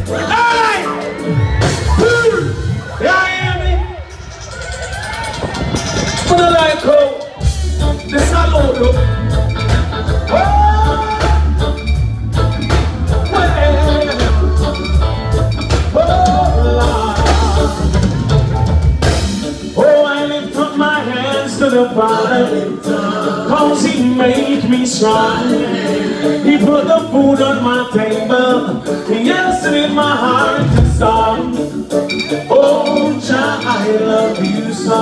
Hey! Yeah, I hear me? For the light code, the salute. Oh, I lift up my hands to the Father, cause He made me strong. He put the food on my table, He answered in my heart to song. Oh, child, I love you so.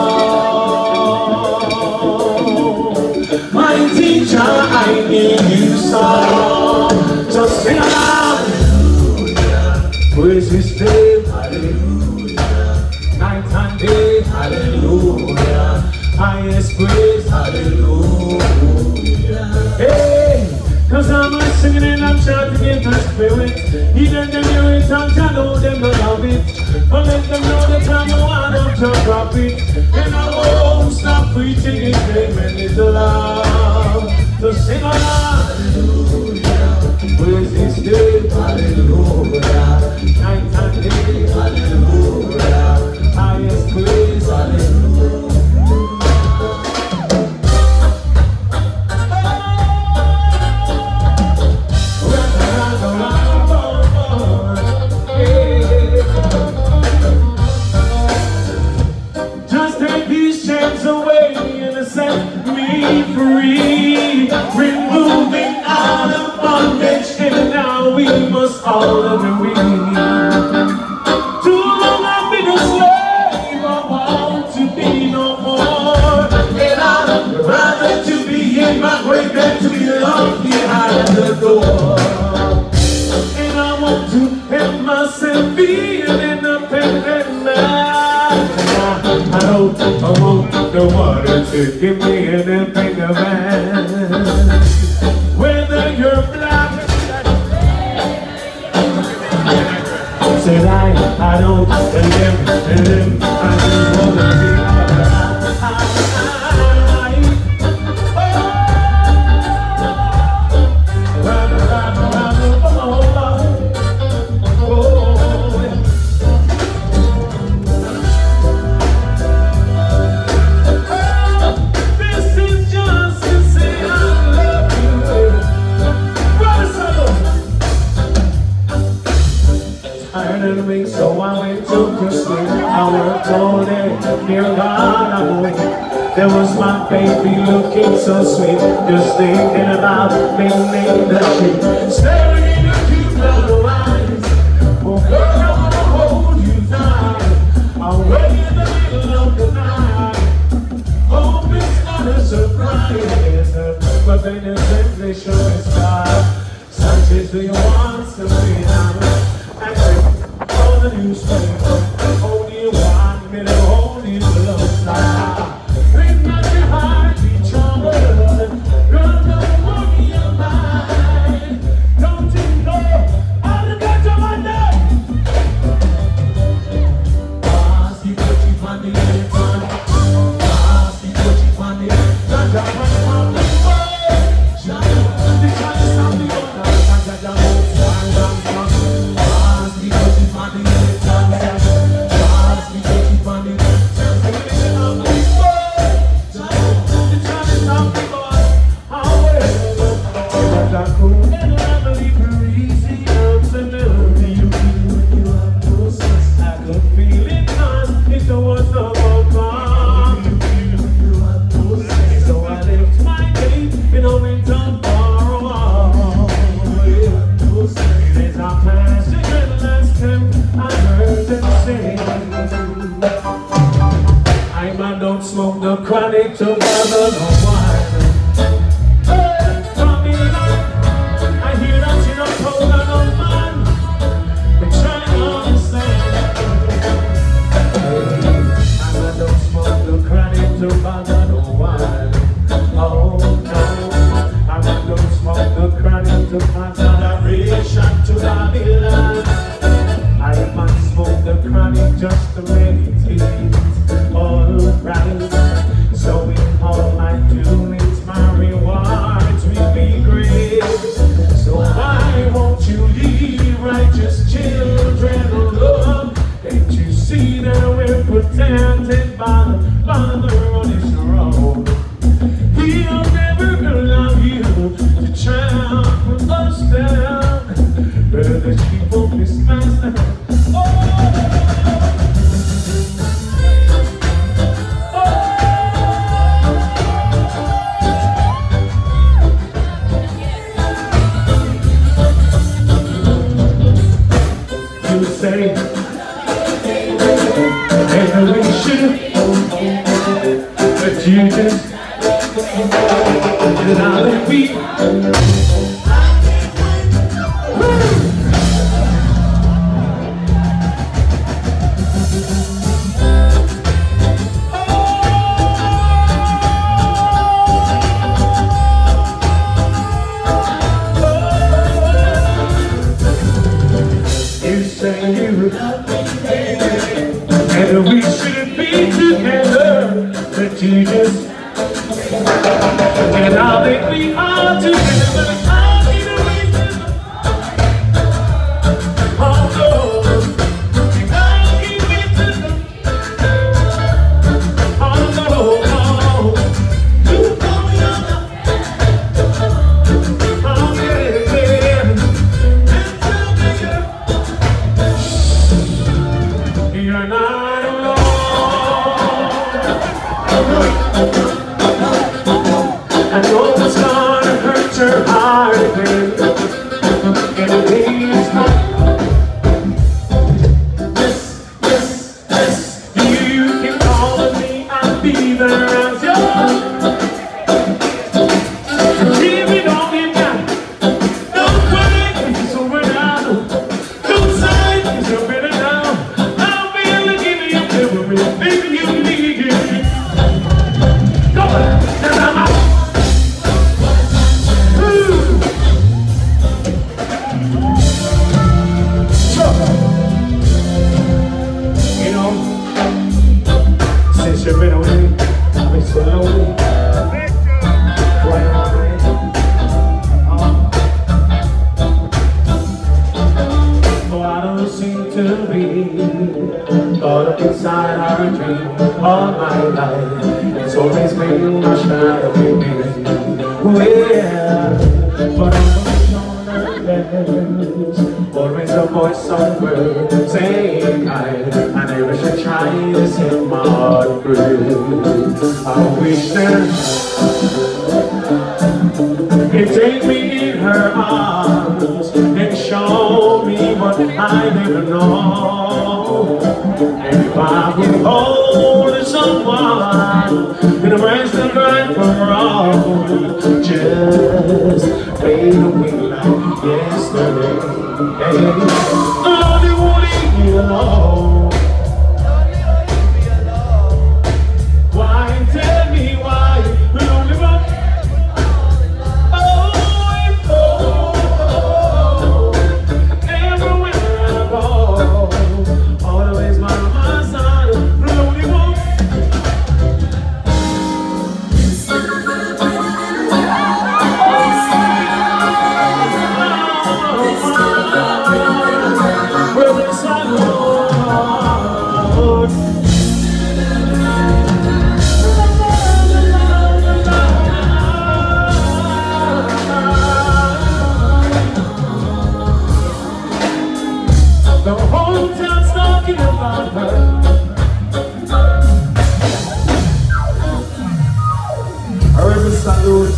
My teacher, I need you so. Just sing aloud. Praise His name, hallelujah. Night and day, hallelujah. Highest praise, hallelujah. Hey, cause I'm singing and I'm shouting in the spirit. Even them hear it and I know them don't love it. But let them know that I'm the one of the prophet. And I won't stop preaching His name and His love. So sing aloud, hallelujah. Praise His name, hallelujah. Night and day, hallelujah. Highest praise, hallelujah. Just take these chains away and set me free, removing all the bondage, and now we must all agree. Too long I've been a slave, I want to be no more. And I'd rather to be in my grave than to be locked behind the door. And I want to have myself feel independent now. I don't want the water to give me an independent man. Whether you're black, said I don't live, I just wanna be so I went to sleep. I worked all day, near God I'm awake. There was my baby looking so sweet, just thinking about being the sheep, staring in your cute little eyes. Oh girl, I wanna hold you tight, away in the middle of the night. Hope it's not a surprise, but then it's simply show it's God. Sanchez, do you want to be out? The newspaper, only 1 minute, only love style. Ain't not your heart be troubled, girl, don't worry your mind. Don't you know all the got your wonder? Ask you what you find in the fun. Ask you what you find in the fun. They try to stop me, but don't smoke the chronic to bother no wine. Hey, from me I hear that you don't hold on no man. They try to understand. Hey, I don't smoke the chronic to bother no wine. Oh no, I don't smoke the chronic to bother the relation to Babylon. I might smoke the chronic just to meditate. Alright, so in all my doings, my rewards will be great. So I won't be. You say you love me, and we should be together, but you just and now that we are together, I'll be the reason. Oh no, and I'll give it to them. Oh no, no, you know you're not. Oh yeah, yeah. And tell me you're not alone. I know it's gonna hurt your heart again, and it is not. Yes, yes, yes, you can call on me, I'll be there as yours. Give it all you got. Don't worry, it's over now. Don't sigh, it's over now. I'll be looking at you everything you need. Go on, and I'm out. Since you've been away, I've been so lonely. Oh, I don't seem to be caught up inside our dream all my life. It's always been my shadow with me. Well, but I'm on the always a voice somewhere saying I never should try to set my heart free. I wish that he'd take me in her arms and show me what I never know. And if I could hold someone in a rest and right from wrong, just fade away like yesterday. Lord, you won't leave me alone. Why, tell me why you only want. Oh, everywhere I go, always by my side, the only one. The whole town's talking about her. Arriba, salud.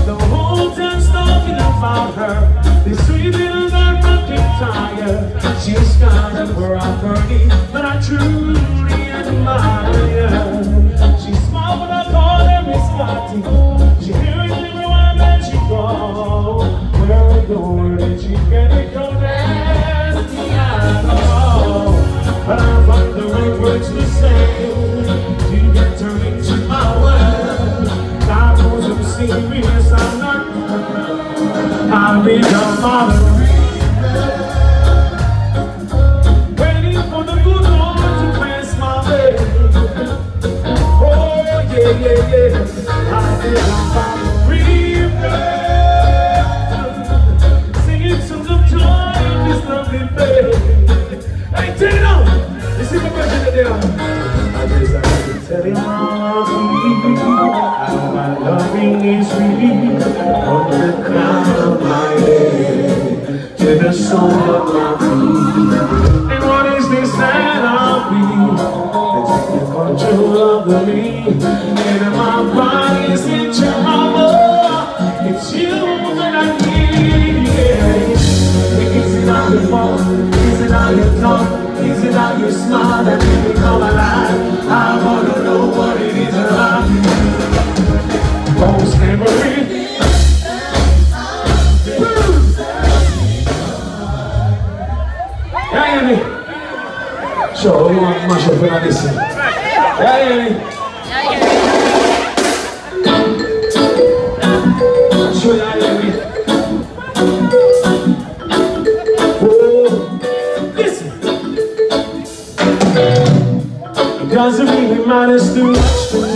The whole town's talking about her. This sweet little girl fucking tired. She's kind of where I'm burning, but I truly admire. She's small, but I call her Miss Scotty. She hears everywhere that she goes. Where I go, where did she get it? Don't ask me, I know. But I find the right words to say to get her into my world. God knows I'm serious, I'm not. I'll be your mother. Waiting for the good Lord to pass my way. Oh yeah, yeah, yeah. I'll be your mother. Singing songs of joy in this lovely bed. Hey, take it on. You see the question today? I guess I have to tell you how my loving is real. From the crown of my head to the sole of my feet. And be and taking control of me. And my body's in trouble. It's you that I need. Yeah. Is it how you walk? Is it how you talk? Is it how you smile that make me come alive? I wanna know what it is about you. Most memory. Sure, we want to mash up and listen. Sure, oh, listen. It doesn't really matter too much to me.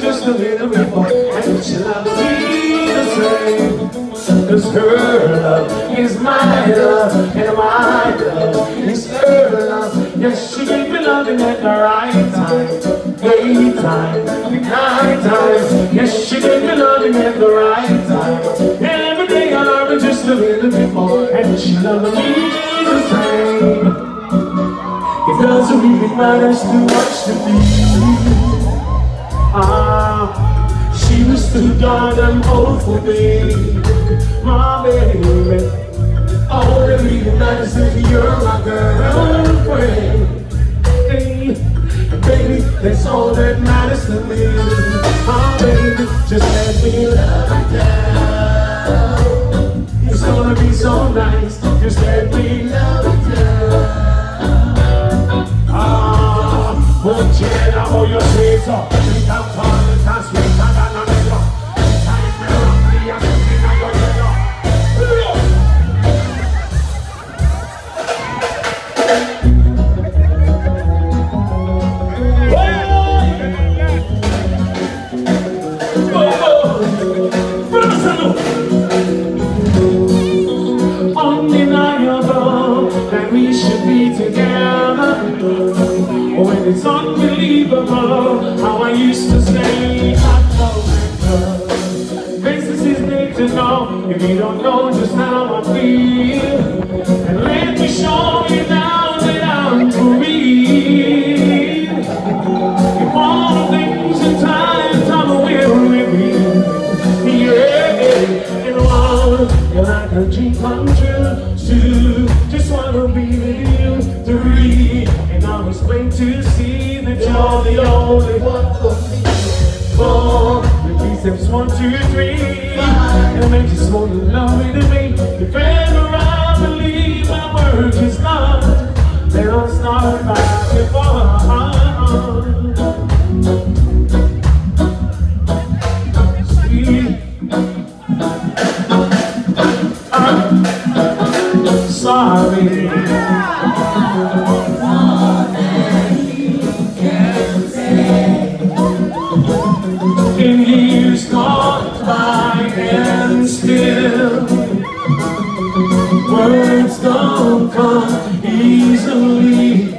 Just a little bit more, and she loves me the same. Cause her love is my love, and my love is her love. Yes, she gave me loving at the right time, daytime, night time. Yes, she gave me loving at the right time. Every day I love her just a little bit more, and she loves me the same. It doesn't really matter too much to me. She was too goddamn old for me, my baby. All that really matters is you're my girlfriend. Hey, baby, that's all that matters to me. My baby, just let me love you down. It's gonna be so nice, just let me love you down. Won't you let her hold your sweet up? Undeniable that we should be together. When it's unbelievable how I used to stay at home. Faces is made to know if you don't know just how I feel. And let me show you now that I'm for real. If all the things in time will reveal. Yeah, and wow, you're like a dream come true. Two, just wanna be with you. Three, and I was waiting to see that you're the only one for me. Four, repeat steps 1, 2, 3. And I just wanna love it to me. If ever I believe my work is done, then I'll start back before. Sorry. In years gone by and still words don't come easily.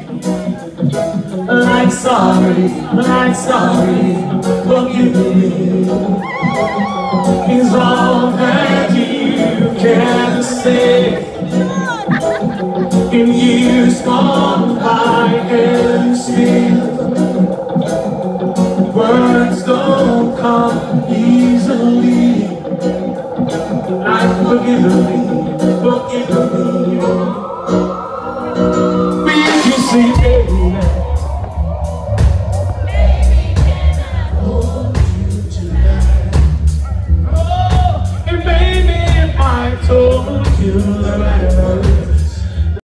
Like sorry, forgive me is all that you can say. In years gone by and still words don't come easily. Like forgive me. We can say, baby, can I hold you tonight? Oh, and baby, if I told you that I